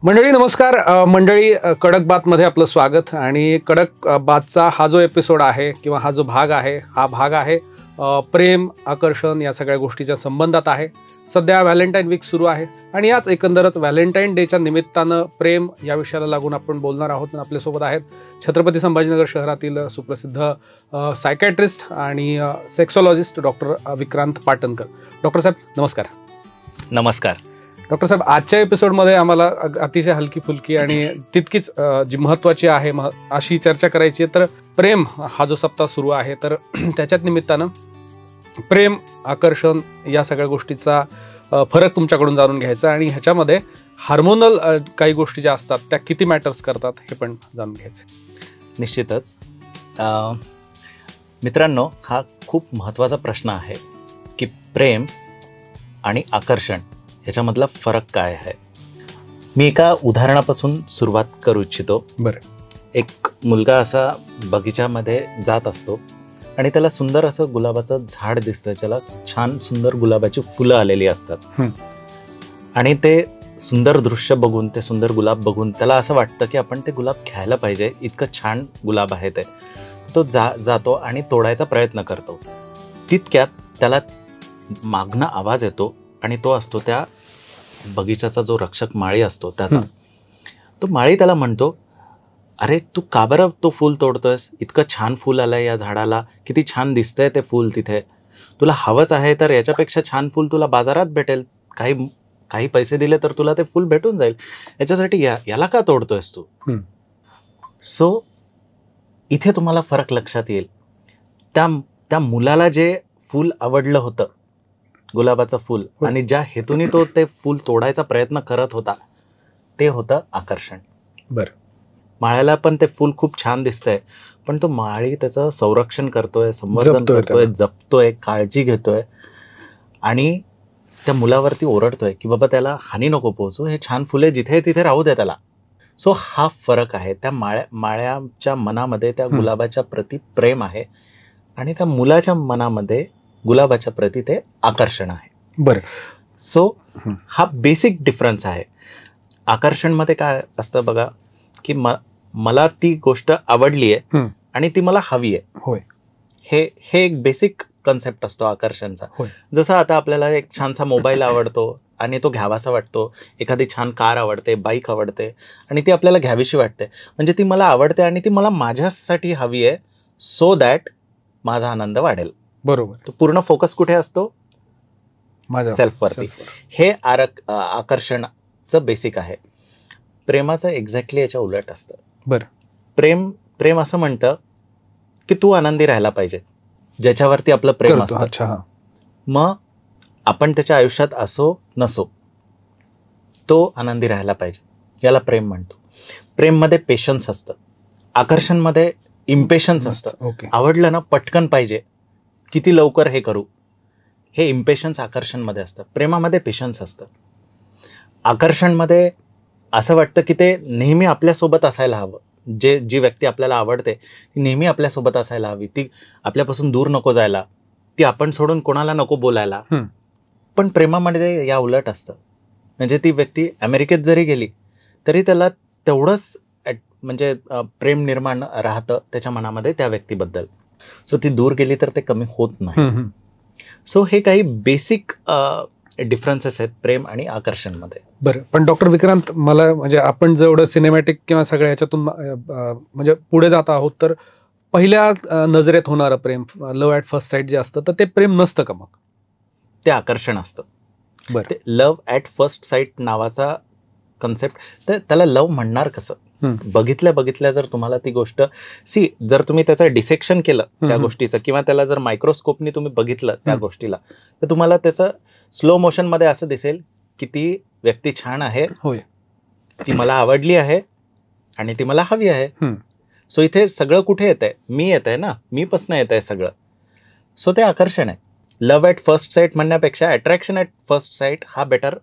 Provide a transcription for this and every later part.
मंडळी नमस्कार. मंडळी कडक बातमध्ये आपलं स्वागत. आणि कडक बातचा हा जो एपिसोड आहे किंवा हा जो भाग आहे हा भाग आहे प्रेम, आकर्षण या सगळ्या गोष्टीच्या संबंधात आहे. सध्या व्हॅलेंटाईन वीक सुरू आहे आणि याच एकंदरच व्हॅलेंटाईन डेच्या निमित्तानं प्रेम या विषयाला लागून आपण बोलणार आहोत. आपल्यासोबत आहेत छत्रपती संभाजीनगर शहरातील सुप्रसिद्ध सायकॅट्रिस्ट आणि sexologist doctor Vikrant Patankar. Doctor साहेब नमस्कार. नमस्कार. डॉक्टर साहेब, आजच्या एपिसोडमध्ये आम्हाला अतिशय हलकी फुलकी आणि तितकीच जी महत्त्वाची आहे अशी चर्चा करायची आहे. तर प्रेम हा जो सप्ताह सुरू आहे तर त्याच्याच निमित्तानं प्रेम, आकर्षण या सगळ्या गोष्टीचा फरक तुमच्याकडून जाणून घ्यायचा आणि ह्याच्यामध्ये हार्मोनल काही गोष्टी ज्या असतात त्या किती मॅटर्स करतात हे पण जाणून घ्यायचं. निश्चितच मित्रांनो, हा खूप महत्त्वाचा प्रश्न आहे की प्रेम आणि आकर्षण ह्याच्यामधला फरक काय आहे. मी एका उदाहरणापासून सुरुवात करू इच्छितो. बरं. एक मुलगा असा बगीच्यामध्ये जात असतो आणि त्याला सुंदर असं गुलाबाचं झाड दिसतं, ज्याला छान सुंदर गुलाबाची फुलं आलेली असतात. आणि ते सुंदर दृश्य बघून, ते सुंदर गुलाब बघून त्याला असं वाटतं की आपण ते गुलाब घ्यायला पाहिजे, इतकं छान गुलाब आहे ते. तो जातो आणि तोडायचा प्रयत्न करतो. तितक्यात त्याला मागणं आवाज येतो आणि तो असतो त्या बगीचाचा जो रक्षक माळी असतो त्याचा. तो माळी त्याला म्हणतो, अरे तू का बरं तो फूल तोडतोयस, इतकं छान फूल आलंय या झाडाला, किती छान दिसतंय ते फूल तिथे, तुला हवंच आहे तर याच्यापेक्षा छान फूल तुला बाजारात भेटेल, काही पैसे दिले तर तुला ते फूल भेटून जाईल, याच्यासाठी याला का तोडतोयस तू. सो इथे तुम्हाला फरक लक्षात येईल. त्या मुलाला जे फूल आवडलं होतं, गुलाबाचं फूल, आणि ज्या हेतूने तो ते फूल तोडायचा प्रयत्न करत होता ते होतं आकर्षण. बरं. माळ्याला पण ते फूल खूप छान दिसतंय, पण तो माळी त्याचं संरक्षण करतोय, संवर्धन करतोय, जपतोय, काळजी घेतोय आणि त्या मुलावरती ओरडतोय की बाबा त्याला हानी नको पोहोचू, हे छान फुले जिथे तिथे राहू दे त्याला. सो हा फरक आहे. त्या माळ्याच्या मनामध्ये त्या गुलाबाच्या प्रती प्रेम आहे आणि त्या मुलाच्या मनामध्ये गुलाबाच्या प्रती ते आकर्षण आहे. बरं. सो हा बेसिक डिफरन्स आहे. आकर्षणमध्ये काय असतं बघा, की मला ती गोष्ट आवडली आहे आणि ती मला हवी आहे. होय. हे एक बेसिक कन्सेप्ट असतो आकर्षणचा. जसं आता आपल्याला एक छानसा मोबाईल आवडतो आणि तो घ्यावासा वाटतो, एखादी छान कार आवडते, बाईक आवडते आणि ती आपल्याला घ्यावीशी वाटते, म्हणजे ती मला आवडते आणि ती मला माझ्यासाठी हवी आहे, सो दॅट माझा आनंद वाढेल. बरोबर. तो पूर्ण फोकस कुठे असतो, माझ्या सेल्फवरती. हे आकर्षणाचं बेसिक आहे. प्रेमाचं एक्झॅक्टली याच्या उलट असतं. बरं. प्रेम असं म्हणतं की तू आनंदी राहायला पाहिजे, ज्याच्यावरती आपलं प्रेम असतं. मग आपण त्याच्या आयुष्यात असो नसो, तो आनंदी राहायला पाहिजे, याला प्रेम म्हणतो. प्रेममध्ये पेशन्स असतं, आकर्षणमध्ये इम्पेशन्स असतं. आवडलं ना पटकन पाहिजे, किती लवकर हे करू, हे इम्पेशन्स आकर्षणमध्ये असतं. प्रेमामध्ये पेशन्स असतं. आकर्षणमध्ये असं वाटतं की ते नेहमी आपल्यासोबत असायला हवं, जी व्यक्ती आपल्याला आवडते ती नेहमी आपल्यासोबत असायला हवी, ती आपल्यापासून दूर नको जायला, ती आपण सोडून कोणाला नको बोलायला. पण प्रेमामध्ये या उलट असतं. म्हणजे ती व्यक्ती अमेरिकेत जरी गेली तरी त्याला तेवढंच म्हणजे प्रेम निर्माण राहतं त्याच्या मनामध्ये त्या व्यक्तीबद्दल. सो ती दूर गेली तर ते कमी होत नाही. सो हे काही बेसिक डिफरन्सेस आहेत प्रेम आणि आकर्षणमध्ये. बरं. पण डॉक्टर विक्रांत, मला म्हणजे आपण जेवढं सिनेमॅटिक किंवा सगळ्या ह्याच्यातून म्हणजे पुढे जात आहोत, तर पहिल्या नजरेत होणारं प्रेम, लव्ह ॲट फर्स्ट साईट जे असतं, तर ते प्रेम नसतं का? मग ते आकर्षण असतं. बरं. ते लव्ह ॲट फर्स्ट साईट नावाचा कन्सेप्ट, तर त्याला लव्ह म्हणणार कसं? बघितल्या जर तुम्हाला ती गोष्ट जर तुम्ही त्याचं डिसेक्शन केलं त्या गोष्टीचं, किंवा त्याला जर मायक्रोस्कोपनी तुम्ही बघितलं त्या गोष्टीला, तर तुम्हाला त्याचं स्लो मोशन मध्ये असं दिसेल की ती व्यक्ती छान आहे, ती मला आवडली आहे आणि ती मला हवी आहे. सो इथे सगळं कुठे येत आहे, मी येत आहे ना, मी पासून येत आहे सगळं. सो ते आकर्षण आहे. लव्ह ॲट फर्स्ट साईट म्हणण्यापेक्षा अट्रॅक्शन ॲट फर्स्ट साईट हा बेटर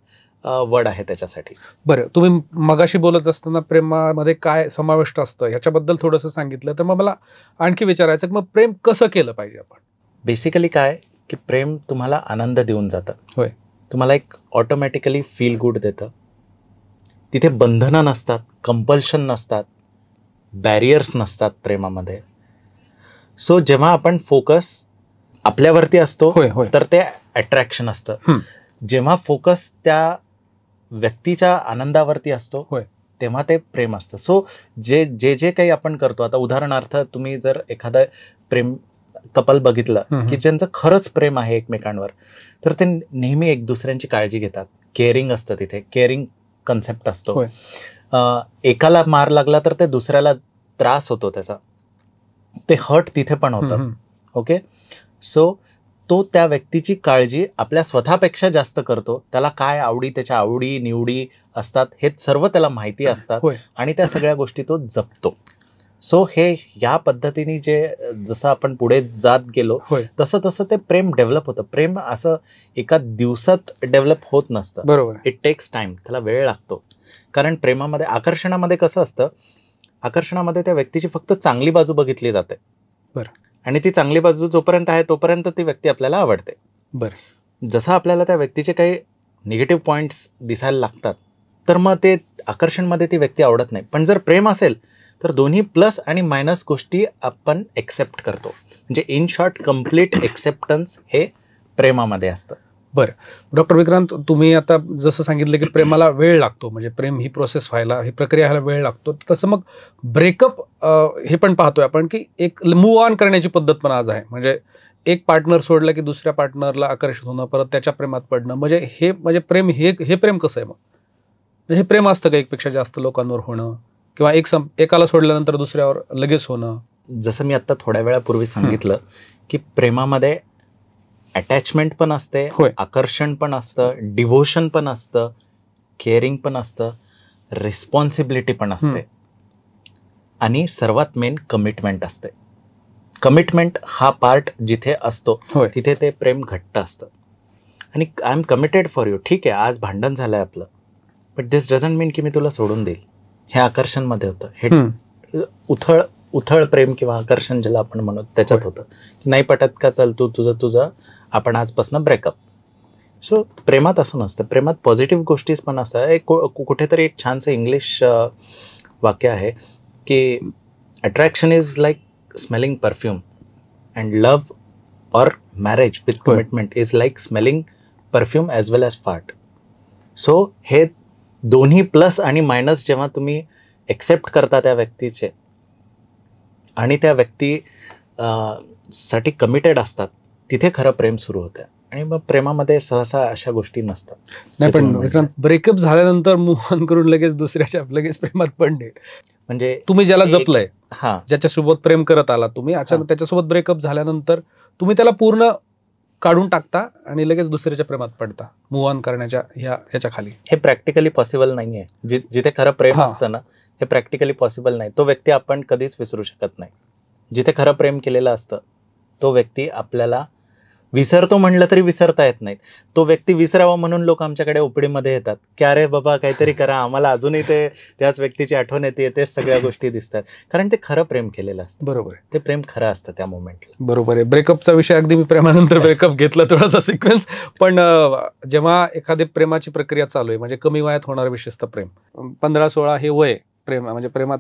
वर्ड आहे त्याच्यासाठी. बरं. तुम्ही मगाशी बोलत असताना प्रेमामध्ये काय समाविष्ट असतं ह्याच्याबद्दल थोडंसं सांगितलं, तर मग मला आणखी विचारायचं की मग प्रेम कसं केलं पाहिजे आपण? बेसिकली काय की प्रेम तुम्हाला आनंद देऊन जातं. होय. तुम्हाला एक ऑटोमॅटिकली फील गुड देतं. तिथे बंधनं नसतात, कंपल्शन नसतात, बॅरियर्स नसतात प्रेमामध्ये. सो जेव्हा आपण फोकस आपल्यावरती असतो तर ते अट्रॅक्शन असतं. जेव्हा फोकस त्या व्यक्तीच्या आनंदावरती असतो तेव्हा ते प्रेम असतं. सो जे काही आपण करतो, आता उदाहरणार्थ तुम्ही जर एखादं प्रेम कपल बघितलं की ज्यांचं खरंच प्रेम आहे एकमेकांवर, तर ते नेहमी एक दुसऱ्यांची काळजी घेतात. केअरिंग असतं, तिथे केअरिंग कन्सेप्ट असतो. एकाला मार लागला तर ते दुसऱ्याला त्रास होतो त्याचा, ते हर्ट तिथे पण होतं. ओके, सो तो त्या व्यक्तीची काळजी आपल्या स्वतःपेक्षा जास्त करतो. त्याला काय आवडी, त्याच्या आवडी निवडी असतात हे सर्व त्याला माहिती असतात आणि त्या सगळ्या गोष्टी तो जपतो. सो हे या पद्धतीने जसं आपण पुढे जात गेलो तसं तसं ते प्रेम डेव्हलप होतं. प्रेम असं एका दिवसात डेव्हलप होत नसतं. बरोबर. इट टेक्स टाइम, त्याला वेळ लागतो. कारण प्रेमामध्ये, आकर्षणामध्ये कसं असतं, आकर्षणामध्ये त्या व्यक्तीची फक्त चांगली बाजू बघितली जाते. बरं. आणि ती चांगली बाजू जोपर्यंत आहे तोपर्यंत ती व्यक्ती आपल्याला आवडते. बरं. जसं आपल्याला त्या व्यक्तीचे काही निगेटिव्ह पॉईंट्स दिसायला लागतात तर मग ते आकर्षणमध्ये ती व्यक्ती आवडत नाही. पण जर प्रेम असेल तर दोन्ही प्लस आणि मायनस गोष्टी आपण एक्सेप्ट करतो. म्हणजे इन शॉर्ट कम्प्लीट एक्सेप्टन्स हे प्रेमामध्ये असतं. बरं. डॉक्टर विक्रांत, तुम्ही आता जसं सांगितलं की प्रेमाला वेळ लागतो, म्हणजे प्रेम ही प्रोसेस व्हायला, ही प्रक्रिया व्हायला वेळ लागतो, तसं मग ब्रेकअप हे पण पाहतोय आपण की एक मूव्ह ऑन करण्याची पद्धत पण आज आहे. म्हणजे एक पार्टनर सोडलं की दुसऱ्या पार्टनरला आकर्षित होणं, परत त्याच्या प्रेमात पडणं, म्हणजे प्रेम हे प्रेम कसं आहे मग? म्हणजे हे प्रेम असतं का एकपेक्षा जास्त लोकांवर होणं, किंवा एकाला सोडल्यानंतर दुसऱ्यावर लगेच होणं? जसं मी आता थोड्या वेळापूर्वी सांगितलं की प्रेमामध्ये अटॅचमेंट पण असते, आकर्षण पण असतं, डिव्होशन पण असतं, केअरिंग पण असतं, रिस्पॉन्सिबिलिटी पण असते आणि सर्वात मेन कमिटमेंट असते. कमिटमेंट हा पार्ट जिथे असतो तिथे ते प्रेम घट्ट असतं. आणि I am committed for you. ठीक आहे, आज भांडण झालंय आपलं, बट दिस डझंट मीन की मी तुला सोडून देईल. हे आकर्षणमध्ये होतं. हे उथळ प्रेम किंवा आकर्षण ज्याला आपण म्हणतो त्याच्यात होतं की नाही पटत का, चल तू तुझं आपण आजपासून ब्रेकअप. सो प्रेमात असं नसतं. प्रेमात पॉझिटिव्ह गोष्टीच पण असतात. कुठेतरी एक छानसं इंग्लिश वाक्य आहे की attraction is like smelling perfume and love or marriage with commitment is like smelling perfume as well as fart. So हे दोन्ही प्लस आणि मायनस जेव्हा तुम्ही एक्सेप्ट करता त्या व्यक्तीचे आणि त्या व्यक्ती साठी कमिटेड असतात, तिथे खरं प्रेम सुरू होतं. आणि मग प्रेमामध्ये सहसा अशा गोष्टी नसतात. नाही, पण ब्रेकअप झाल्यानंतर मूव्ह ऑन करून लगेच प्रेमात पडणे, म्हणजे तुम्ही ज्याला जपलंय, ज्याच्यासोबत प्रेम करत आला तुम्ही, अचानक त्याच्यासोबत ब्रेकअप झाल्यानंतर तुम्ही त्याला पूर्ण काढून टाकता आणि लगेच दुसऱ्याच्या प्रेमात पडता मूव्ह ऑन करण्याच्या ह्याच्या खाली. हे प्रॅक्टिकली पॉसिबल नाहीये. जिथे खरं प्रेम असतं ना, हे प्रॅक्टिकली पॉसिबल नाही. तो व्यक्ती आपण कधीच विसरू शकत नाही. जिथे खरं प्रेम केलेलं असतं तो व्यक्ती आपल्याला विसरतो म्हणलं तरी विसरता येत नाहीत. तो व्यक्ती विसरावा म्हणून लोक आमच्याकडे ओपीडीमध्ये येतात की अरे बाबा काहीतरी करा, आम्हाला अजूनही त्याच व्यक्तीची आठवण येते, तेच सगळ्या गोष्टी दिसतात. कारण ते खरं प्रेम केलेलं असतं. बरोबर आहे, ते प्रेम खरं असतं त्या मोमेंटला. बरोबर आहे. ब्रेकअपचा विषय अगदी मी प्रेमानंतर ब्रेकअप घेतला थोडासा सिक्वेन्स, पण जेव्हा एखादी प्रेमाची प्रक्रिया चालू आहे, म्हणजे कमी वयात होणारं विशेषतः प्रेम, 15-16 हे वय प्रेम म्हणजे प्रेमात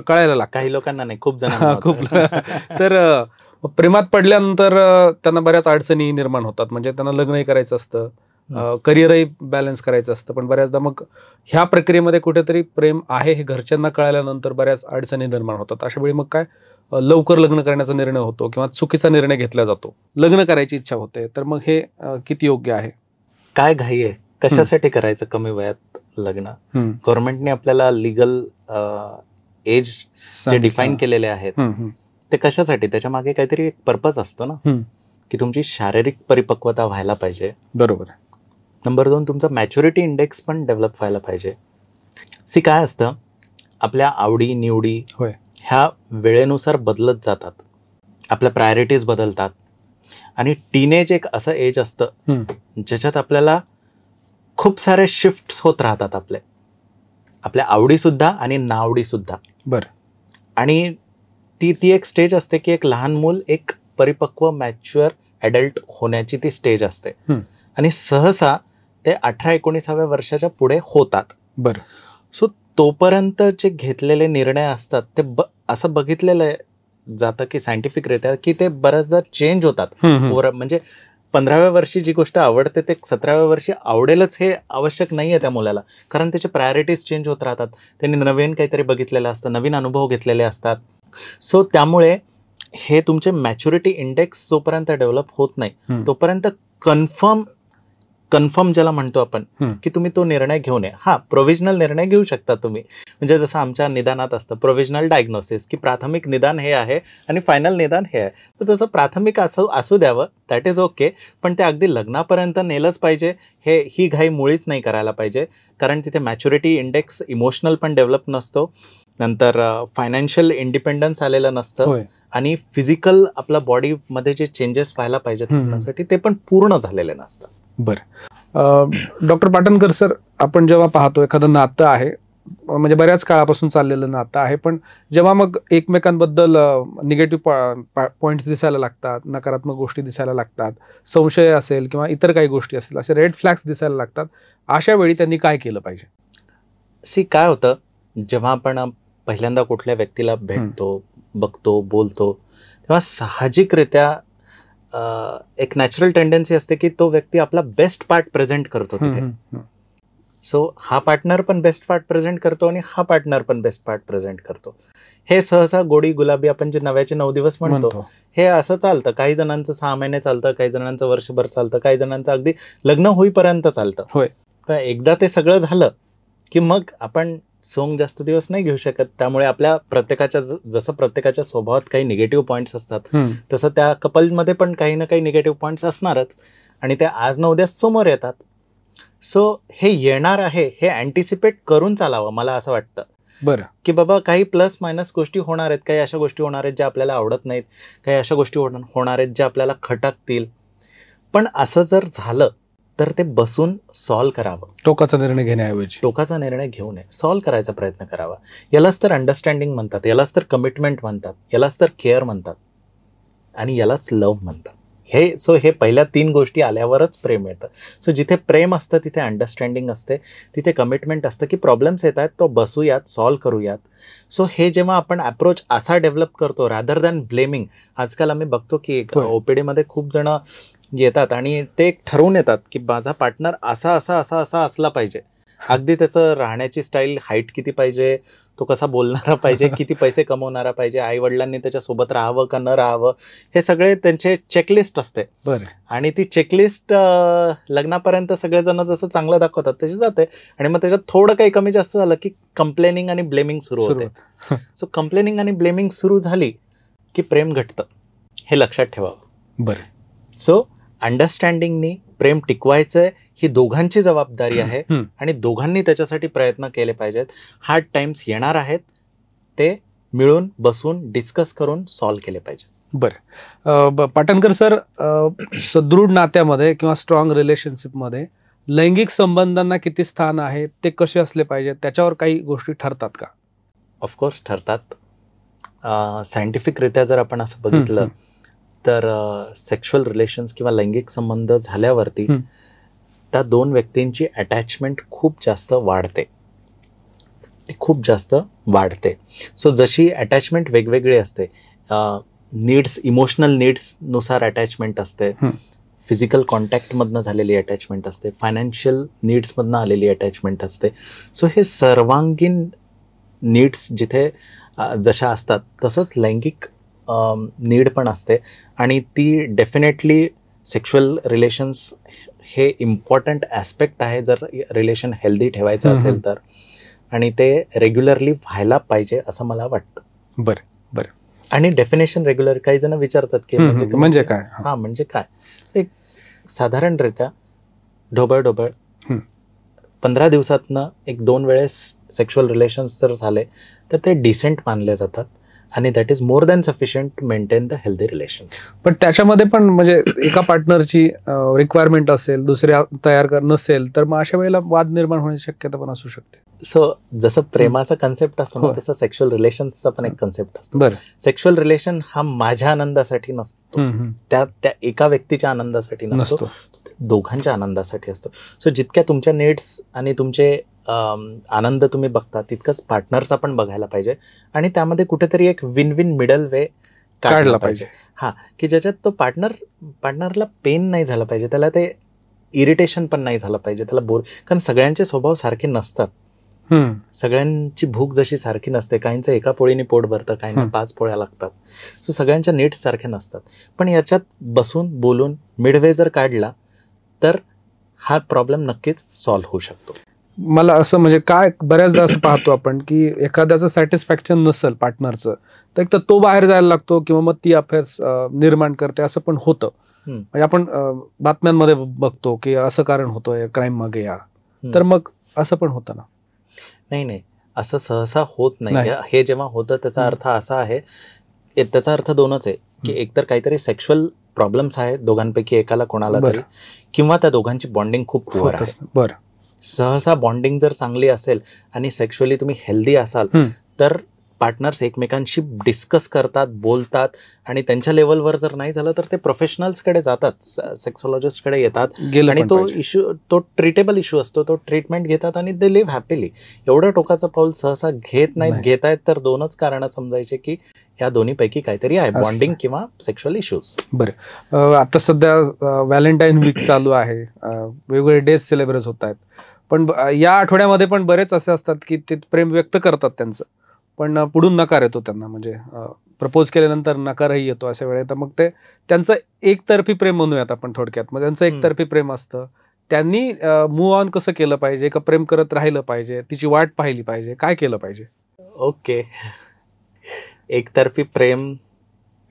कळायला लागतं. काही लोकांना नाही, खूप जणांना खूप. तर प्रेमात पडल्यानंतर त्यांना बऱ्याच अडचणी निर्माण होतात. म्हणजे त्यांना लग्नही करायचं असतं, करिअरही बॅलन्स करायचं असतं, पण बऱ्याचदा मग ह्या प्रक्रियेमध्ये कुठेतरी प्रेम आहे हे घरच्यांना कळाल्यानंतर बऱ्याच अडचणी निर्माण होतात. अशा वेळी मग काय, लवकर लग्न करण्याचा निर्णय होतो किंवा चुकीचा निर्णय घेतला जातो, लग्न करायची इच्छा होते. तर मग हे किती योग्य आहे? काय घाई आहे, कशासाठी करायचं कमी वयात लग्न? गव्हर्नमेंटने आपल्याला लिगल एज जे डिफाईन केलेले आहेत ते कशासाठी? त्याच्या मागे काहीतरी एक पर्पज असतो ना, की तुमची शारीरिक परिपक्वता व्हायला पाहिजे. बरोबर. नंबर 2, तुमचा मॅच्युरिटी इंडेक्स पण डेव्हलप व्हायला पाहिजे. काय असतं, आपल्या आवडी निवडी ह्या वेळेनुसार बदलत जातात, आपल्या प्रायोरिटीज बदलतात. आणि टीनेज एक असं एज असतं ज्याच्यात आपल्याला खूप सारे शिफ्ट्स होत राहतात, आपल्या आवडीसुद्धा आणि नावडीसुद्धा. बरं. आणि ती एक स्टेज असते की एक लहान मूल एक परिपक्व मॅच्युअर ॲडल्ट होण्याची ती स्टेज असते. आणि सहसा ते 18-19व्या वर्षाच्या पुढे होतात. बरं. सो तोपर्यंत जे घेतलेले निर्णय असतात ते असं बघितलेलं जातं की सायंटिफिकरित्या की ते बऱ्याचदा चेंज होतात. म्हणजे 15व्या वर्षी जी गोष्ट आवडते ते 17व्या वर्षी आवडेलच हे आवश्यक नाही आहे त्या मुलाला, कारण त्याचे प्रायोरिटीज चेंज होत राहतात. त्यांनी नवीन काहीतरी बघितलेलं असतं, नवीन अनुभव घेतलेले असतात. सो त्यामुळे हे तुमचे मॅच्युरिटी इंडेक्स जोपर्यंत डेव्हलप होत नाही तोपर्यंत कन्फर्म ज्याला म्हणतो आपण की तुम्ही तो निर्णय घेऊ नये. हा, प्रोव्हिजनल निर्णय घेऊ शकता तुम्ही, म्हणजे जसं आमच्या निदानात असतं प्रोव्हिजनल डायग्नोसिस, की प्राथमिक निदान हे आहे आणि फायनल निदान हे आहे. तर तसं प्राथमिक असू द्यावं, दॅट इज ओके, पण ते अगदी लग्नापर्यंत नेलंच पाहिजे ही घाई मुळीच नाही करायला पाहिजे, कारण तिथे मॅच्युरिटी इंडेक्स इमोशनल पण डेव्हलप नसतो, नंतर फायनान्शियल इंडिपेंडन्स आलेलं नसतं, आणि फिजिकल आपल्या बॉडीमध्ये जे चेंजेस व्हायला पाहिजेत लग्नासाठी ते पण पूर्ण झालेले नसतात. बरं, डॉक्टर पाटणकर सर, आपण जेव्हा पाहतो एखादं नातं आहे, म्हणजे बऱ्याच काळापासून चाललेलं नातं आहे, पण जेव्हा मग एकमेकांबद्दल निगेटिव्ह पॉईंट्स दिसायला लागतात, नकारात्मक गोष्टी दिसायला लागतात, संशय असेल किंवा इतर काही गोष्टी असतील, असे रेड फ्लॅग्स दिसायला लागतात, अशा वेळी त्यांनी काय केलं पाहिजे? काय होतं, जेव्हा आपण पहिल्यांदा कुठल्या व्यक्तीला भेटतो, बघतो, बोलतो, तेव्हा साहजिकरित्या एक नॅचरल टेंडन्सी असते की तो व्यक्ती आपला बेस्ट पार्ट प्रेझेंट करतो तिथे. सो हा पार्टनर पण बेस्ट पार्ट प्रेझेंट करतो आणि हा पार्टनर पण बेस्ट पार्ट प्रेझेंट करतो. हे सहसा गोडी गुलाबी आपण जे 9चे 9 दिवस म्हणतो, हे असं चालतं. काही जणांचं 6 महिने चालतं, काही जणांचं वर्षभर चालतं, काही जणांचं अगदी लग्न होईपर्यंत चालतं. एकदा ते सगळं झालं की मग आपण सोंग जास्त दिवस नाही घेऊ शकत. त्यामुळे आपल्या प्रत्येकाच्या जसं प्रत्येकाच्या स्वभावात काही निगेटिव्ह पॉईंट्स असतात तसं त्या कपलमध्ये पण काही ना काही निगेटिव्ह पॉईंट्स असणारच, आणि ते आज ना उद्या समोर येतात. सो हे येणार आहे हे अँटिसिपेट करून चालावं, मला असं वाटतं. बरं, की बाबा काही प्लस मायनस गोष्टी होणार आहेत, काही अशा गोष्टी होणार आहेत ज्या आपल्याला आवडत नाहीत, काही अशा गोष्टी होणार आहेत ज्या आपल्याला खटकतील, पण असं जर झालं तर ते बसून सॉल्व्ह करावं. टोकाचा निर्णय घेण्याऐवजी टोकाचा निर्णय घेऊ नये, सॉल्व्ह करायचा प्रयत्न करावा. यालाच तर अंडरस्टँडिंग म्हणतात, यालाच तर कमिटमेंट म्हणतात, यालाच तर केअर म्हणतात, आणि यालाच लव्ह म्हणतात. हे पहिल्या 3 गोष्टी आल्यावरच प्रेम येतं. सो जिथे प्रेम असतं तिथे अंडरस्टँडिंग असते, तिथे कमिटमेंट असतं की प्रॉब्लेम्स येत आहेत तो बसूयात, सॉल्व्ह करूयात. सो हे जेव्हा आपण अप्रोच असा डेव्हलप करतो रादर दॅन ब्लेमिंग, आजकाल आम्ही बघतो की ओपीडीमध्ये खूप जण येतात आणि ते ठरवून येतात की माझा पार्टनर असा असा असा असा असला पाहिजे, अगदी त्याचं राहण्याची स्टाईल, हाईट किती पाहिजे, तो कसा बोलणारा पाहिजे, किती पैसे कमवणारा पाहिजे, आई वडिलांनी त्याच्यासोबत राहावं का न राहावं, हे सगळे त्यांचे चेकलिस्ट असते. आणि ती चेकलिस्ट लग्नापर्यंत सगळेजण जसं चांगलं दाखवतात तशी जाते, आणि मग त्याच्यात थोडं काही कमी जास्त झालं की कंप्लेनिंग आणि ब्लेमिंग सुरू होते. सो कंप्लेनिंग आणि ब्लेमिंग सुरू झाली की प्रेम घटतं, हे लक्षात ठेवावं. सो अंडरस्टँडिंगनी प्रेम टिकवायचंय ही दोघांची जबाबदारी आहे, आणि दोघांनी त्याच्यासाठी प्रयत्न केले पाहिजेत. हार्ड टाइम्स येणार आहेत, ते मिळून बसून डिस्कस करून सॉल्व्ह केले पाहिजे. बरं, पाटणकर सर, सदृढ नात्यामध्ये किंवा स्ट्रॉंग रिलेशनशिपमध्ये लैंगिक संबंधांना किती स्थान आहे, ते कसे असले पाहिजे, त्याच्यावर काही गोष्टी ठरतात का? ऑफकोर्स ठरतात. सायंटिफिकरित्या जर आपण असं बघितलं तर सेक्शुअल रिलेशन्स किंवा लैंगिक संबंध झाल्यावरती त्या 2 व्यक्तींची अटॅचमेंट खूप जास्त वाढते, ती खूप जास्त वाढते. सो जशी अटॅचमेंट वेगवेगळी असते, नीड्स, इमोशनल नीड्सनुसार अटॅचमेंट असते, फिजिकल कॉन्टॅक्टमधनं झालेली अटॅचमेंट असते, फायनान्शियल नीड्समधनं आलेली अटॅचमेंट असते. सो हे सर्वांगीण नीड्स जिथे जशा असतात तसंच लैंगिक नीड पण असते, आणि ती डेफिनेटली सेक्शुअल रिलेशन्स हे इम्पॉर्टंट ॲस्पेक्ट आहे जर रिलेशन हेल्दी ठेवायचं असेल तर, आणि ते रेग्युलरली व्हायला पाहिजे असं मला वाटतं. बरं. आणि डेफिनेशन रेग्युलर, काही जण विचारतात की म्हणजे काय? हा, म्हणजे काय? एक साधारणरित्या ढोबळ 15 दिवसातनं 1-2 वेळेस सेक्शुअल रिलेशन्स जर झाले तर ते डिसेंट मानले जातात, आणि that is more than sufficient to maintain the healthy relations. पण त्याच्यामध्ये पण म्हणजे एका पार्टनरची रिक्वायरमेंट असेल, दुसऱ्या तयार नसेल, तर मग अशा वेळेला वाद निर्माण होण्याची शक्यता पण असू शकते. सो जसं प्रेमाचा कन्सेप्ट असतो ना, तसं सेक्शुअल रिलेशन्सचा पण एक कन्सेप्ट असतो. सेक्शुअल रिलेशन हा माझ्या आनंदासाठी नसतो, त्या एका व्यक्तीच्या आनंदासाठी नसतो, दोघांच्या आनंदासाठी असतो. सो जितक्या तुमच्या नीड्स आणि तुमचे आनंद तुम्ही बघता तितकंच पार्टनरचा पण बघायला पाहिजे आणि त्यामध्ये कुठेतरी एक विन विन मिडल वे काढला पाहिजे. हा, की ज्याच्यात तो पार्टनरला पेन नाही झालं पाहिजे, त्याला ते इरिटेशन पण नाही झालं पाहिजे, त्याला बोर. कारण सगळ्यांचे स्वभाव सारखे नसतात, सगळ्यांची भूक जशी सारखी नसते. काहींचं एका पोळीने पोट भरतं, काहींना 5 पोळ्या लागतात. सो सगळ्यांच्या नीड्स सारख्या नसतात. पण याच्यात बसून बोलून मिडवे जर काढला तर हा प्रॉब्लेम नक्कीच सॉल्व्ह होऊ शकतो. मला असं म्हणजे काय बऱ्याचदा असं पाहतो आपण की एखाद्याचं सॅटिस्फॅक्शन नसेल पार्टनरचं, तर एक तर तो बाहेर जायला लागतो किंवा मग ती अफेअर्स निर्माण करते, असं पण होतं. म्हणजे आपण बातम्यांमध्ये बघतो की असं कारण होतंय क्राईम मागे या, तर मग असं पण होतं ना? नाही, असं सहसा होत नाही. हे जेव्हा होतं त्याचा अर्थ असा आहे, त्याचा अर्थ दोनच आहे की एकतर काहीतरी सेक्शुअल प्रॉब्लेम्स आहेत दोघांपैकी एकाला कोणाला तरी, किंवा त्या दोघांची बॉन्डिंग खूप पुअर आहे. बरं, सहसा बॉन्डिंग जर चांगली असेल आणि सेक्शुअली तुम्ही हेल्दी असाल तर पार्टनर्स एकमेकांशी डिस्कस करतात, बोलतात, आणि त्यांच्या लेवलवर जर नाही झालं तर ते प्रोफेशनल्सकडे जातात, सेक्सॉलॉजिस्टकडे येतात, आणि तो इश्यू, तो ट्रीटेबल इश्यू असतो, तो ट्रीटमेंट घेतात आणि दे लिव्ह हॅपीली. एवढं टोकाचं पाऊल सहसा घेत नाहीत. घेतायत तर दोनच कारणं समजायचे की या दोन्हीपैकी काहीतरी आहे, बॉन्डिंग किंवा सेक्शुअल इश्यूज. बरं, आता सध्या व्हॅलेंटाईन वीक चालू आहे, वेगवेगळे डेज सेलिब्रेट होत आहेत, पण या आठवड्यामध्ये पण बरेच असे असतात की ते प्रेम व्यक्त करतात त्यांचं, पण पुढून नकार येतो त्यांना. म्हणजे प्रपोज केल्यानंतर नकारही येतो अशा वेळेस. तर मग ते त्यांचं एकतर्फी प्रेम म्हणूयात आपण थोडक्यात. मग त्यांचं एकतर्फी प्रेम असतं, त्यांनी मूव्ह ऑन कसं केलं पाहिजे, का प्रेम करत राहिलं पाहिजे, तिची वाट पाहिली पाहिजे, काय केलं पाहिजे? ओके, एकतर्फी प्रेम,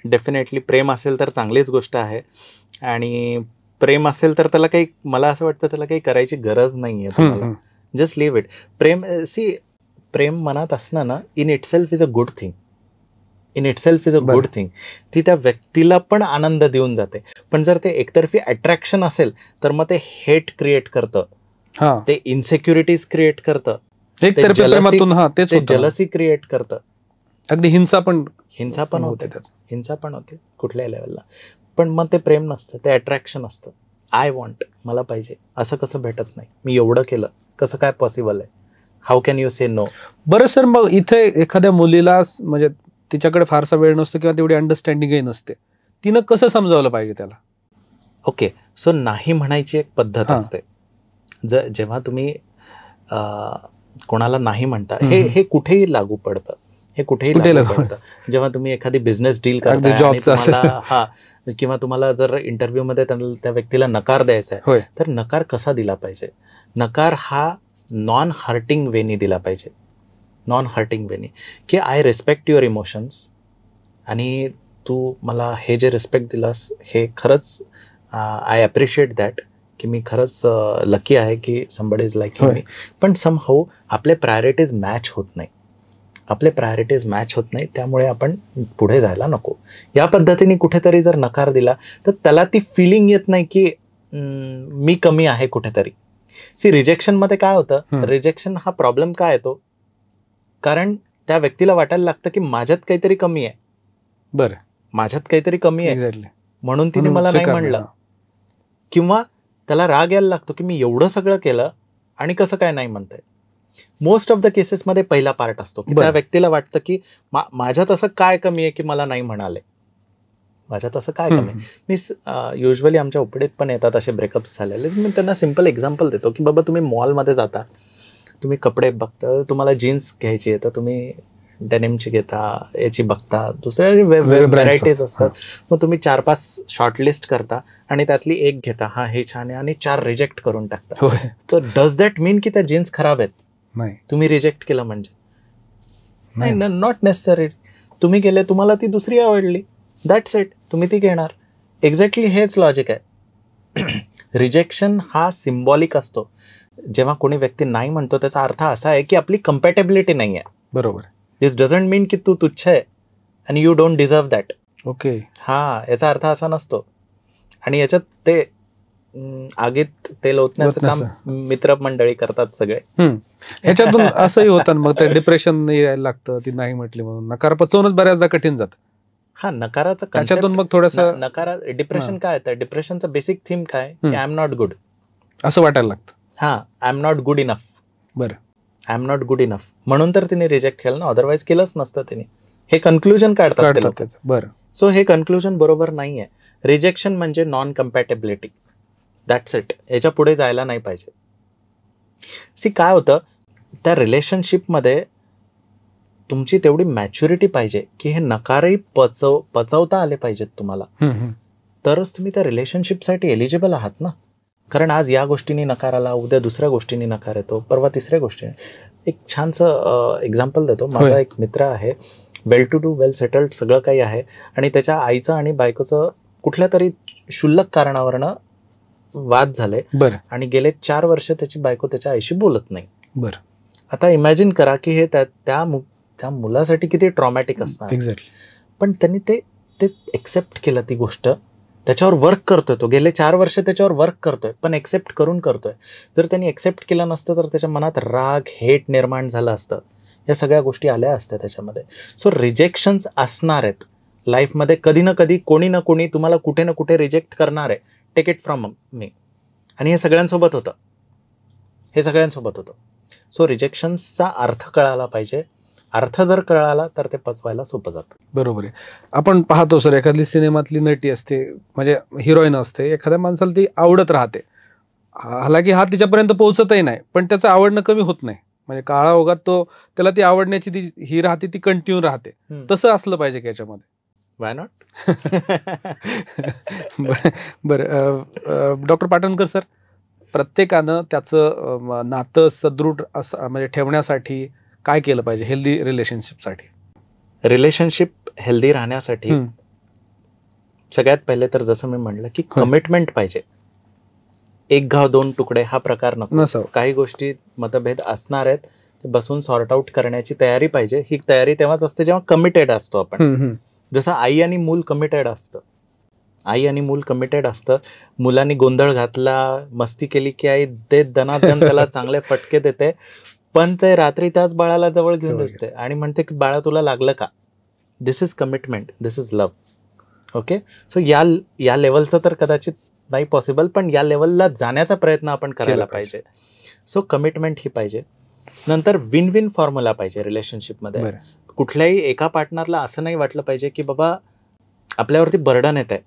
डेफिनेटली प्रेम असेल तर चांगलीच गोष्ट आहे, आणि प्रेम असेल तर त्याला काही, मला असं वाटतं त्याला काही करायची गरज नाही आहे तुम्हाला. Just leave it. प्रेम मनात असणं ना, in itself is a good thing. ती त्या व्यक्तीला पण आनंद देऊन जाते. पण जर ते एकतर्फी अट्रॅक्शन असेल तर मग ते हेट क्रिएट करतं, ते इन्सेक्युरिटीज क्रिएट करतं, ते जलसी क्रिएट करतं, अगदी हिंसा पण होते कुठल्याही लेवलला. पण मग ते प्रेम नसतं, ते अट्रॅक्शन असतं. आय वॉन्ट, मला पाहिजे, असं कसं भेटत नाही, मी एवढं केलं, कसं काय पॉसिबल आहे, how can you say no. बरं सर, मग इथे एखाद्या मुलीला म्हणजे तिच्याकडे फारसा वेळ नसतो किंवा तेवढी अंडरस्टँडिंगही नसते, तिनं कसं समजावलं पाहिजे त्याला? ओके, सो नाही म्हणायची एक पद्धत असते. जेव्हा तुम्ही कोणाला नाही म्हणता, हे कुठेही लागू पडतं, जेव्हा तुम्ही एखादी बिझनेस डील करता किंवा तुम्हाला जर इंटरव्ह्यू मध्ये त्या व्यक्तीला नकार द्यायचा आहे, तर नकार कसा दिला पाहिजे? नकार हा नॉन हर्टिंग वेनी दिला पाहिजे. नॉन हर्टिंग वेनी, की आय रिस्पेक्ट युअर इमोशन्स, आणि तू मला हे जे रिस्पेक्ट दिलास हे खरंच आय अप्रिशिएट दॅट, की मी खरंच लकी आहे की समबडी इज लाइकिंग मी. पण समहाऊ आपले प्रायोरिटीज मॅच होत नाही, त्यामुळे आपण पुढे जायला नको. या पद्धतीने कुठेतरी जर नकार दिला तर त्याला ती फिलिंग येत नाही की मी कमी आहे कुठेतरी. रिजेक्शन मध्ये काय होतं, रिजेक्शन हा प्रॉब्लेम काय येतो, कारण त्या व्यक्तीला वाटायला लागतं की माझ्यात काहीतरी कमी आहे. बरं, माझ्यात काहीतरी कमी आहे म्हणून तिने मला नाही म्हणलं, किंवा त्याला राग यायला लागतो की मी एवढं सगळं केलं आणि कसं काय नाही म्हणताय. मोस्ट ऑफ द केसेसमध्ये पहिला पार्ट असतो की त्या व्यक्तीला वाटतं की माझ्यात असं काय कमी आहे की मला नाही म्हणाले, माझ्यात असं काय कमी. मी युजली आमच्या ओपीडीत पण येतात असे ब्रेकअप्स झालेले. मी त्यांना सिम्पल एक्झाम्पल देतो की बाबा तुम्ही मॉलमध्ये जाता, तुम्ही कपडे बघता, तुम्हाला जीन्स घ्यायची आहे तर तुम्ही डेनिमची घेता, याची बघता, दुसऱ्या व्हरायटीज असतात. मग तुम्ही 4-5 शॉर्टलिस्ट करता आणि त्यातली एक घेता, हा हे छान आहे, आणि 4 रिजेक्ट करून टाकता. तर डज दॅट मीन की त्या जीन्स खराब आहेत? नाही. तुम्ही रिजेक्ट केलं म्हणजे नाही, नॉट नेसेसरी. तुम्ही गेले, तुम्हाला ती दुसरी आवडली, दॅट्स इट, तुम्ही ती घेणार. एक्झॅक्टली हेच लॉजिक आहे. रिजेक्शन हा सिम्बॉलिक असतो. जेव्हा कोणी व्यक्ती नाही म्हणतो त्याचा अर्थ असा आहे की आपली कम्पॅटेबिलिटी नाही आहे. बरोबर. दिस डझंट मीन की तू तुच्छ आहे आणि you don't deserve that. Okay, हा, याचा अर्थ असा नसतो. आणि याच्यात ते आगीत तेल ओतण्याचं काम मित्रमंडळी करतात सगळे. ह्याच्यातून असंही होतं, मग ते डिप्रेशन यायला लागतं ती नाही म्हटली म्हणून. नकार पचवणच बऱ्याचदा कठीण जातं. हा, नकाराचं त्याच्यातून मग थोडंसं डिप्रेशन काय येतं, डिप्रेशनचं बेसिक थीम काय की आय एम नॉट गुड असं वाटायला लागतं. हा, I am not good enough. बरं, I am not good enough, म्हणून तर तिने रिजेक्ट केलं ना, अदरवाईज केलंच नसतं तिने. हे कन्क्लुजन काढतात ते लोक. बरं. सो हे कन्क्लुजन बरोबर नाही आहे. रिजेक्शन म्हणजे नॉन कम्पॅटेबिलिटी, दॅट्स इट. याच्या पुढे जायला नाही पाहिजे. सी काय होतं, त्या रिलेशनशिपमध्ये तुमची तेवढी मॅच्युरिटी पाहिजे की हे नकारही पचवता आले पाहिजेत तुम्हाला, तरच तुम्ही त्या रिलेशनशिपसाठी एलिजिबल आहात ना. कारण आज या गोष्टींनी नकार आला, उद्या दुसऱ्या गोष्टींनी नकार येतो, परवा तिसऱ्या गोष्टीने. एक छानसं एक्झाम्पल देतो. माझा एक मित्र आहे, वेल टू डू, वेल सेटल्ड, सगळं काही आहे, आणि त्याच्या आईचं आणि बायकोचं कुठल्या तरी क्षुल्लक कारणावरनं वाद झाले. बरं. आणि गेले 4 वर्ष त्याची बायको त्याच्या आईशी बोलत नाही. बरं. आता इमॅजिन करा की हे त्या मुलासाठी किती ट्रॉमॅटिक असणार. एक्झॅक्टली. पण त्यांनी ते एक्सेप्ट केलं, ती गोष्ट, त्याच्यावर वर्क करतोय तो. गेले 4 वर्ष त्याच्यावर वर्क करतोय, पण एक्सेप्ट करून करतोय. जर त्यांनी एक्सेप्ट केलं नसतं तर त्याच्या मनात राग, हेट निर्माण झालं असतं. या सगळ्या गोष्टी आल्या असत्या त्याच्यामध्ये. सो रिजेक्शन्स असणार आहेत लाईफमध्ये. कधी ना कधी कोणी ना कोणी तुम्हाला कुठे ना कुठे रिजेक्ट करणार आहे. Take it from me. आणि हे सगळ्यांसोबत होतं. सो रिजेक्शन्सचा अर्थ कळाला पाहिजे. अर्थ जर कळाला तर ते पचवायला सोपं जातं. बरोबर आहे. आपण पाहतो सर, एखादी सिनेमातली नटी असते, म्हणजे हिरोईन असते, एखाद्या माणसाला ती आवडत राहते. हालाकी हा तिच्यापर्यंत पोहोचतही नाही, पण त्याचं आवडणं कमी होत नाही. म्हणजे काळा ओघात त्याला ती आवडण्याची ही राहते, ती कंटिन्यू राहते. तसं असलं पाहिजे की याच्यामध्ये. Why not. बरं. डॉक्टर पाटणकर सर, प्रत्येकानं त्याचं नातं सदृढ असं म्हणजे ठेवण्यासाठी काय केलं पाहिजे हेल्दी रिलेशनशिपसाठी? रिलेशनशिप हेल्दी राहण्यासाठी सगळ्यात पहिले तर जसं मी म्हणलं की कमिटमेंट पाहिजे. एक घाव दोन तुकडे हा प्रकार नको. काही गोष्टी मतभेद असणार आहेत, ते बसून सॉर्ट आउट करण्याची तयारी पाहिजे. ही तयारी तेव्हाच असते जेव्हा कमिटेड असतो आपण. जसं आई आणि मूल कमिटेड असतं. मुलांनी गोंधळ घातला, मस्ती केली की आई ते दनादन त्याला चांगले फटके देते, पण ते रात्री त्याच बाळाला जवळ घेऊन बसते आणि म्हणते की बाळा तुला लागलं का. This is commitment, this is love. Okay. So या लेवलचं तर कदाचित नाही पॉसिबल, पण या लेवलला जाण्याचा प्रयत्न आपण करायला पाहिजे. सो कमिटमेंट ही पाहिजे. नंतर विन विन फॉर्म्युला पाहिजे रिलेशनशिपमध्ये. कुठल्याही एका पार्टनरला असं नाही वाटलं पाहिजे की बाबा आपल्यावरती बर्डन येत आहे,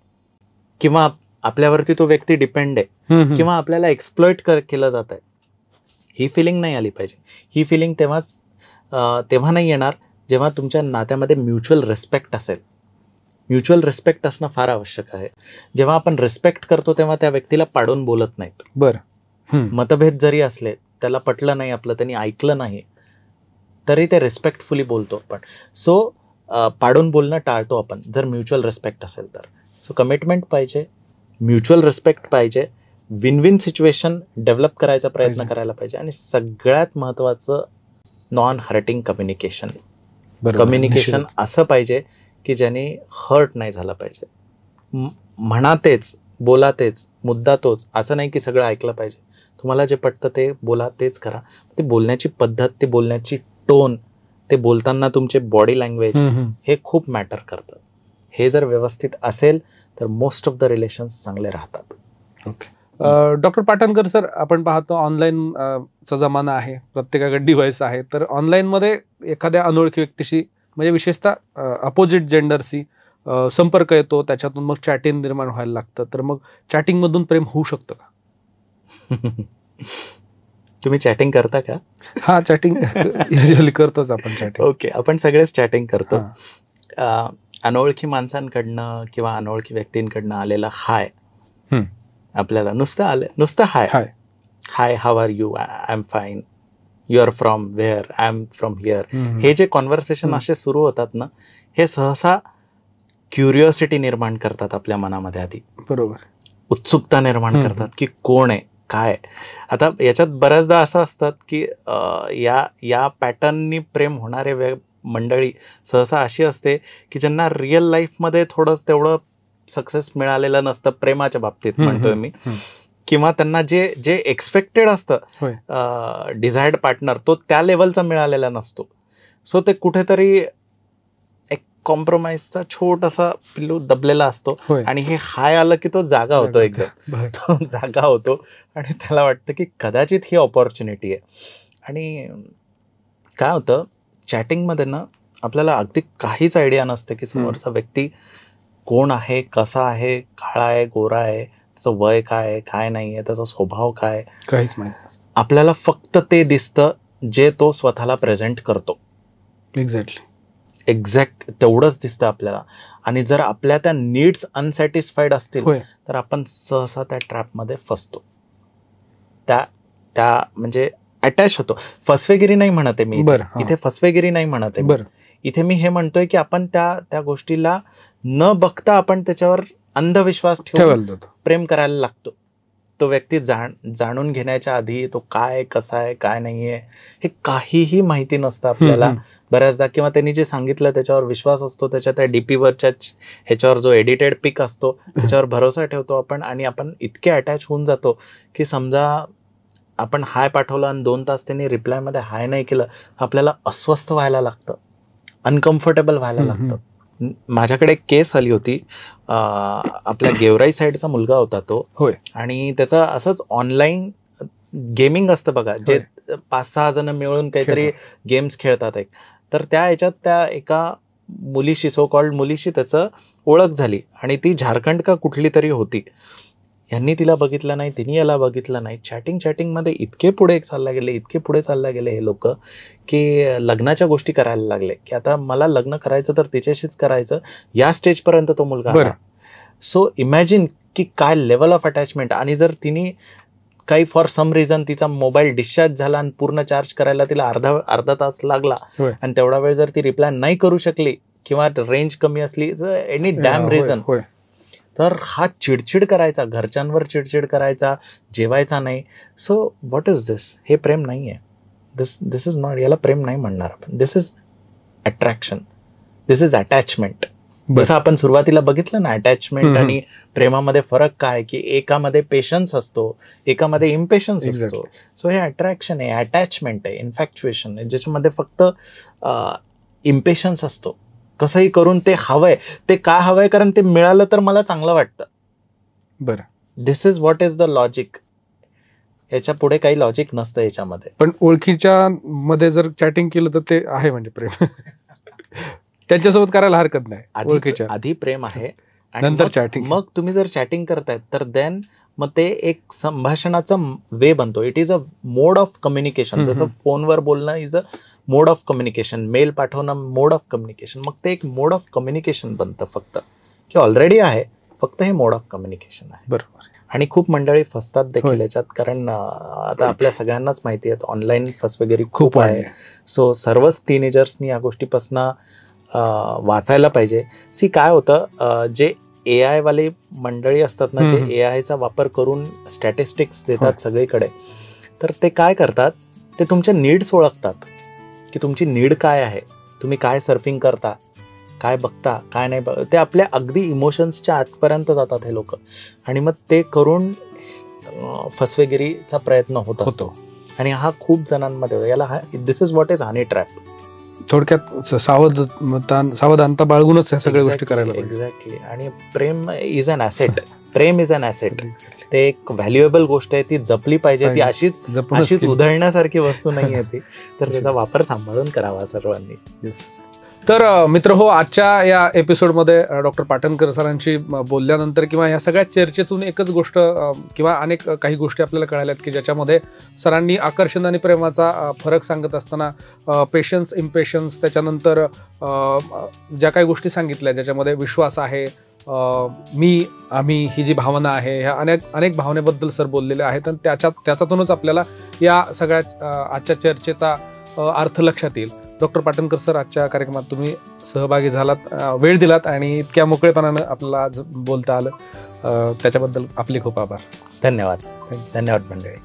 किंवा आपल्यावरती तो व्यक्ती डिपेंड आहे, किंवा आपल्याला एक्सप्लॉइट केलं जात आहे. ही फिलिंग नाही आली पाहिजे. ही फिलिंग तेव्हा नाही येणार जेव्हा तुमच्या नात्यामध्ये म्युच्युअल रिस्पेक्ट असेल. म्युच्युअल रिस्पेक्ट असणं फार आवश्यक आहे. जेव्हा आपण रिस्पेक्ट करतो तेव्हा त्या व्यक्तीला पाडून बोलत नाहीत. मतभेद जरी असले, त्याला पटलं नाही आपलं, त्यांनी ऐकलं नाही, तरी ते रिस्पेक्टफुली बोलतो आपण. सो पाडून बोलणं टाळतो आपण जर म्युच्युअल रिस्पेक्ट असेल तर. सो कमिटमेंट पाहिजे, म्युच्युअल रिस्पेक्ट पाहिजे, विन विन सिच्युएशन डेव्हलप करायचा प्रयत्न करायला पाहिजे, आणि सगळ्यात महत्त्वाचं नॉन हर्टिंग कम्युनिकेशन. कम्युनिकेशन असं पाहिजे की ज्याने हर्ट नाही झालं पाहिजे. म्हणा तेच, बोला तेच, मुद्दा तोच, असं नाही की सगळं ऐकलं पाहिजे. तुम्हाला जे पटतं ते बोला, तेच करा. ते बोलण्याची पद्धत, ते बोलण्याची टोन, ते बोलताना तुमचे बॉडी लँग्वेज, हे खूप मॅटर करतं. हे जर व्यवस्थित असेल तर मोस्ट ऑफ द रिलेशन्स चांगले राहतात. ओके. डॉक्टर पाटणकर सर, आपण पाहतो ऑनलाईन चा जमाना आहे, प्रत्येकाकडे डिव्हाइस आहे, तर ऑनलाईनमध्ये एखाद्या अनोळखी व्यक्तीशी, म्हणजे विशेषतः अपोजिट जेंडरशी संपर्क येतो, त्याच्यातून मग चॅटिंग निर्माण व्हायला लागतं. तर मग चॅटिंगमधून प्रेम होऊ शकतं का? तुम्ही चॅटिंग करता का? हा, चॅटिंग युजली करतोच आपण चॅटिंग. ओके, आपण सगळेच चॅटिंग करतो. अनोळखी माणसांकडनं किंवा अनोळखी व्यक्तींकडनं आलेला हाय आपल्याला नुसतं hi, how are you, I am fine, you are from where, I am from here, हे जे कॉन्व्हर्सेशन असे सुरू होतात ना, हे सहसा क्युरिओसिटी निर्माण करतात आपल्या मनामध्ये. आधी बरोबर उत्सुकता निर्माण करतात की कोण आहे, काय. आता याच्यात बऱ्याचदा असं असतात की या पॅटर्ननी प्रेम होणारे मंडळी सहसा अशी असते की ज्यांना रिअल लाईफमध्ये तेवढं सक्सेस मिळालेलं नसतं प्रेमाच्या बाबतीत, म्हणतोय मी, किंवा त्यांना जे एक्सपेक्टेड असतं डिझायर्ड पार्टनर, तो त्या लेवलचा मिळालेला नसतो. सो ते कुठेतरी एक कॉम्प्रोमाइजचा छोटासा पिल्लू दबलेला असतो, आणि हे हाय आलं की तो जागा होतो, एकदम तो जागा होतो, आणि त्याला वाटतं की कदाचित ही ऑपॉर्च्युनिटी आहे. आणि काय होतं, चॅटिंगमध्ये ना आपल्याला अगदी काहीच आयडिया नसते की समोरचा व्यक्ती कोण आहे, कसा आहे, काळा आहे, गोरा आहे, त्याचं वय काय आहे, काय नाही आहे, त्याचा स्वभाव काय, काहीच माहिती नसतं. आपल्याला फक्त ते दिसतं जे तो स्वतःला प्रेझेंट करतो. एक्झॅक्ट तेवढंच दिसतं आपल्याला. आणि जर आपल्या त्या नीड्स अनसॅटिस्फाईड असतील तर आपण सहसा त्या ट्रॅपमध्ये फसतो, त्या म्हणजे अटॅच होतो. फसवेगिरी नाही म्हणते मी इथे, फसवेगिरी नाही म्हणते इथे, मी हे म्हणतोय की आपण त्या गोष्टीला न बघता आपण त्याच्यावर अंधविश्वास ठेवून प्रेम करायला लागतो. तो व्यक्ती जाणून घेण्याच्या आधी तो काय, कसा आहे, काय नाहीये हे काहीही माहिती नसतं आपल्याला बऱ्याचदा. किंवा त्यांनी जे सांगितलं त्याच्यावर विश्वास असतो, त्याच्या त्या डीपीवरच्या ह्याच्यावर जो एडिटेड पिक असतो त्याच्यावर भरोसा ठेवतो आपण. आणि आपण इतके अटॅच होऊन जातो की समजा आपण हाय पाठवलं आणि 2 तास त्यांनी रिप्लायमध्ये हाय नाही केलं, आपल्याला अस्वस्थ व्हायला लागतं, अनकम्फर्टेबल व्हायला लागतं. माझ्याकडे एक केस आली होती, आपल्या गेवराई साईडचा मुलगा होता तो, आणि त्याचं असंच ऑनलाईन गेमिंग असतं बघा, जे 5-6 जण मिळून काहीतरी गेम्स खेळतात एक. तर त्या ह्याच्यात त्या एका मुलीशी, सो कॉल्ड मुलीशी त्याचं ओळख झाली, आणि ती झारखंड का कुठली तरी होती. यांनी तिला बघितलं नाही, तिने याला बघितलं नाही. चॅटिंगमध्ये इतके पुढे चालला गेले हे लोक की लग्नाच्या गोष्टी करायला लागले की आता मला लग्न करायचं तर तिच्याशीच करायचं, या स्टेजपर्यंत तो मुलगा आला. सो इमॅजिन की काय लेवल ऑफ अटॅचमेंट. आणि जर तिने काही फॉर सम रिझन तिचा मोबाईल डिस्चार्ज झाला आणि पूर्ण चार्ज करायला तिला अर्धा तास लागला, आणि तेवढा वेळ जर ती रिप्लाय नाही करू शकली किंवा रेंज कमी असली, एनी डॅम रिझन, तर हा चिडचिड करायचा, घरच्यांवर चिडचिड करायचा, जेवायचा नाही. सो व्हॉट इज दिस? हे प्रेम नाही आहे. दिस इज नॉट, याला प्रेम नाही म्हणणार आपण. This is attraction, this is attachment. जसं आपण सुरुवातीला बघितलं ना, अटॅचमेंट आणि प्रेमामध्ये फरक काय, की एकामध्ये पेशन्स असतो, एकामध्ये इम्पेशन्स असतो. सो हे अट्रॅक्शन आहे, अटॅचमेंट आहे, इन्फॅक्च्युएशन आहे, ज्याच्यामध्ये फक्त इम्पेशन्स असतो. कसंही करून ते हवंय, ते का हवंय, कारण ते मिळालं तर मला चांगलं वाटतं. बरं, this is what is the logic. याच्या पुढे काही लॉजिक नसतं याच्यामध्ये. पण ओळखीच्या मध्ये जर चॅटिंग केलं तर ते आहे म्हणजे प्रेम. त्यांच्यासोबत करायला हरकत नाही. आधी प्रेम आहे, नंतर चॅटिंग. मग तुम्ही जर चॅटिंग करतायत तर देन मग ते एक संभाषणाचा वे बनतो. It is a mode of communication. जसं फोनवर बोलणं is a mode of communication, mail पाठवणं मोड ऑफ कम्युनिकेशन. मग ते एक मोड ऑफ कम्युनिकेशन बनतं फक्त, की ऑलरेडी आहे, फक्त हे मोड ऑफ कम्युनिकेशन आहे. बरोबर. आणि खूप मंडळी फसतात देखील याच्यात, कारण आता आपल्या सगळ्यांनाच माहिती आहे ऑनलाईन फसवेगिरी खूप आहे. सो सर्वच टीनेजर्सनी या गोष्टीपासून वाचायला पाहिजे. काय होतं, जे AI वाले मंडळी असतात ना, जे AI चा वापर करून स्टॅटिस्टिक्स देतात सगळीकडे, तर ते काय करतात, ते तुमच्या नीड्स ओळखतात की तुमची नीड काय आहे, तुम्ही काय सर्फिंग करता, काय बघता, काय नाही ते आपल्या अगदी इमोशन्सच्या आतपर्यंत जातात हे लोक. आणि मग ते करून फसवेगिरीचा प्रयत्न होत असतो. आणि हा खूप जणांमध्ये, याला this is what is honey trap. थोडक्यात सावधानता बाळगूनच या सगळ्या गोष्टी करायला पाहिजे. एक्झॅक्टली. आणि प्रेम इज अन ॲसेट. प्रेम इज अन ॲसेट. ते एक व्हॅल्युएबल गोष्ट आहे, ती जपली पाहिजे. ती अशीच उधळण्यासारखी वस्तू नाही आहे ती. तर त्याचा वापर सांभाळून करावा सर्वांनी. तर मित्र हो, आजच्या या एपिसोडमध्ये डॉक्टर पाटणकर सरांशी बोलल्यानंतर किंवा या सगळ्या चर्चेतून एकच गोष्ट किंवा अनेक काही गोष्टी आपल्याला कळाल्यात की ज्याच्यामध्ये सरांनी आकर्षण आणि प्रेमाचा फरक सांगत असताना पेशन्स, इम्पेशन्स, त्याच्यानंतर ज्या काही गोष्टी सांगितल्या ज्याच्यामध्ये विश्वास आहे, मी, आम्ही, ही जी भावना आहे, ह्या अनेक भावनेबद्दल सर बोललेले आहेत. आणि त्याच्यातूनच आपल्याला या सगळ्या आजच्या चर्चेचा अर्थ लक्षात येईल. डॉक्टर पाटणकर सर, आजच्या कार्यक्रमात तुम्ही सहभागी झालात, वेळ दिलात आणि इतक्या मोकळेपणानं आपल्याला बोलता आलं, त्याच्याबद्दल आपले खूप आभार. धन्यवाद. धन्यवाद मंडळी.